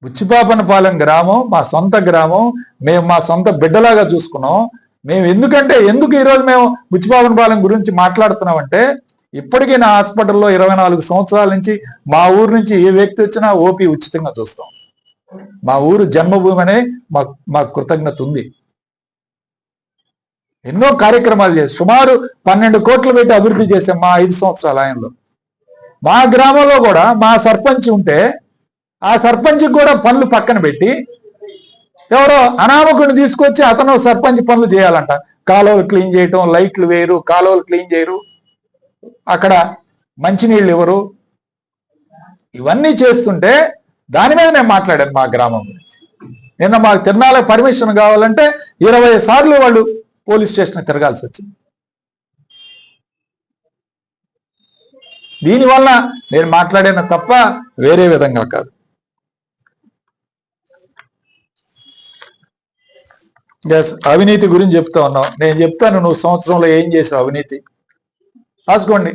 బుచ్చిపాపనపాలెం గ్రామం మా సొంత గ్రామం, మేము మా సొంత బిడ్డలాగా చూసుకున్నాం. మేము ఎందుకు ఈరోజు మేము బుచ్చిపాపనపాలెం గురించి మాట్లాడుతున్నామంటే, ఇప్పటికీ నా హాస్పిటల్లో 24 సంవత్సరాల నుంచి మా ఊరు నుంచి ఏ వ్యక్తి వచ్చినా ఓపీ ఉచితంగా చూస్తాం. మా ఊరు జన్మభూమి అనే మా కృతజ్ఞత ఉంది. ఎన్నో కార్యక్రమాలు చేసి సుమారు 12 కోట్లు పెట్టి అభివృద్ధి చేసాం మా 5 సంవత్సరాల ఆయనలో. మా గ్రామంలో కూడా మా సర్పంచ్ ఉంటే ఆ సర్పంచ్ కూడా పనులు పక్కన పెట్టి ఎవరో అనామకుడిని తీసుకొచ్చి అతను సర్పంచ్ పనులు చేయాలంట. కాలువలు క్లీన్ చేయటం, లైట్లు వేయరు, కాలువలు క్లీన్ చేయరు, అక్కడ మంచినీళ్ళు ఇవ్వరు. ఇవన్నీ చేస్తుంటే దాని మీద నేను మాట్లాడాను మా గ్రామం గురించి. నిన్న మాకు తిరునాళ్ళ పర్మిషన్ కావాలంటే 20 సార్లు వాళ్ళు పోలీస్ స్టేషన్ తిరగాల్సి వచ్చింది. దీనివల్ల నేను మాట్లాడిన తప్ప వేరే విధంగా కాదు. అవినీతి గురించి చెప్తా ఉన్నావు. నేను చెప్తాను, నువ్వు సంవత్సరంలో ఏం చేసావు అవినీతి రాసుకోండి.